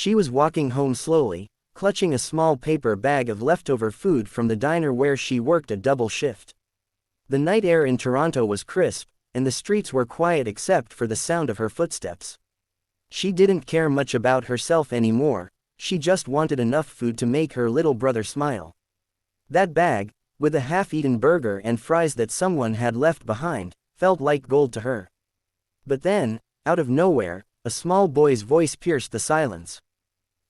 She was walking home slowly, clutching a small paper bag of leftover food from the diner where she worked a double shift. The night air in Toronto was crisp, and the streets were quiet except for the sound of her footsteps. She didn't care much about herself anymore, she just wanted enough food to make her little brother smile. That bag, with a half-eaten burger and fries that someone had left behind, felt like gold to her. But then, out of nowhere, a small boy's voice pierced the silence.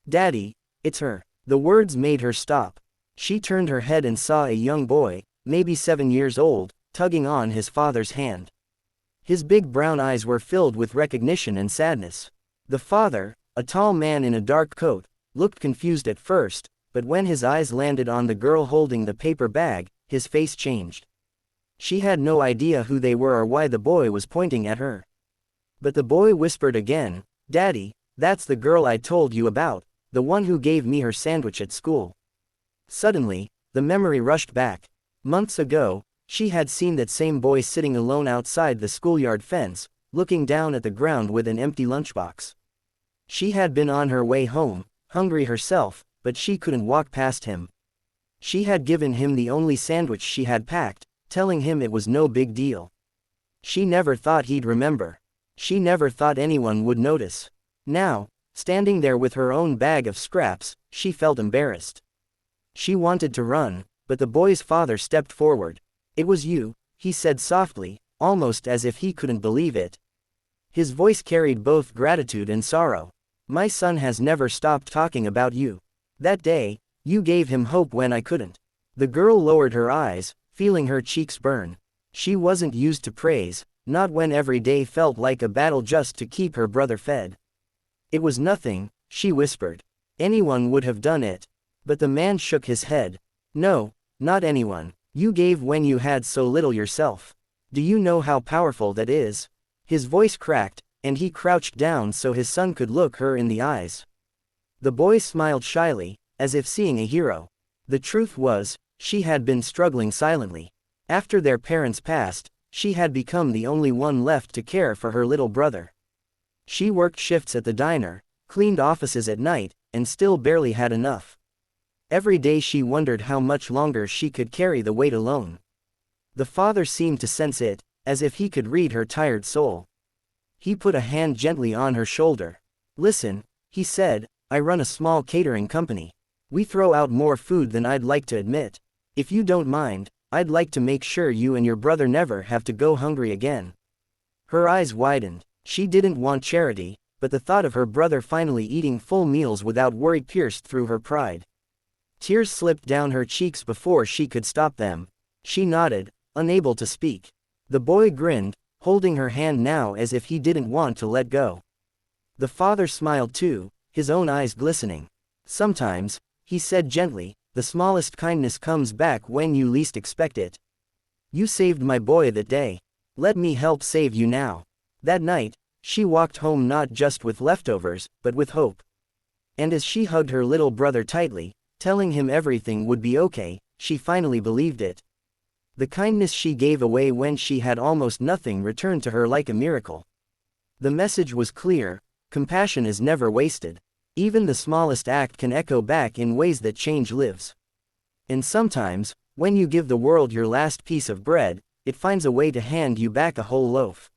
"Daddy, it's her." The words made her stop. She turned her head and saw a young boy, maybe 7 years old, tugging on his father's hand. His big brown eyes were filled with recognition and sadness. The father, a tall man in a dark coat, looked confused at first, but when his eyes landed on the girl holding the paper bag, his face changed. She had no idea who they were or why the boy was pointing at her. But the boy whispered again, "Daddy, that's the girl I told you about, the one who gave me her sandwich at school." Suddenly, the memory rushed back. Months ago, she had seen that same boy sitting alone outside the schoolyard fence, looking down at the ground with an empty lunchbox. She had been on her way home, hungry herself, but she couldn't walk past him. She had given him the only sandwich she had packed, telling him it was no big deal. She never thought he'd remember. She never thought anyone would notice. Now, standing there with her own bag of scraps, she felt embarrassed. She wanted to run, but the boy's father stepped forward. "It was you," he said softly, almost as if he couldn't believe it. His voice carried both gratitude and sorrow. "My son has never stopped talking about you. That day, you gave him hope when I couldn't." The girl lowered her eyes, feeling her cheeks burn. She wasn't used to praise, not when every day felt like a battle just to keep her brother fed. "It was nothing," she whispered. "Anyone would have done it." But the man shook his head. "No, not anyone. You gave when you had so little yourself. Do you know how powerful that is?" His voice cracked, and he crouched down so his son could look her in the eyes. The boy smiled shyly, as if seeing a hero. The truth was, she had been struggling silently. After their parents passed, she had become the only one left to care for her little brother. She worked shifts at the diner, cleaned offices at night, and still barely had enough. Every day she wondered how much longer she could carry the weight alone. The father seemed to sense it, as if he could read her tired soul. He put a hand gently on her shoulder. "Listen," he said, "I run a small catering company. We throw out more food than I'd like to admit. If you don't mind, I'd like to make sure you and your brother never have to go hungry again." Her eyes widened. She didn't want charity, but the thought of her brother finally eating full meals without worry pierced through her pride. Tears slipped down her cheeks before she could stop them. She nodded, unable to speak. The boy grinned, holding her hand now as if he didn't want to let go. The father smiled too, his own eyes glistening. "Sometimes," he said gently, "the smallest kindness comes back when you least expect it. You saved my boy that day. Let me help save you now." That night, she walked home not just with leftovers, but with hope. And as she hugged her little brother tightly, telling him everything would be okay, she finally believed it. The kindness she gave away when she had almost nothing returned to her like a miracle. The message was clear: compassion is never wasted. Even the smallest act can echo back in ways that change lives. And sometimes, when you give the world your last piece of bread, it finds a way to hand you back a whole loaf.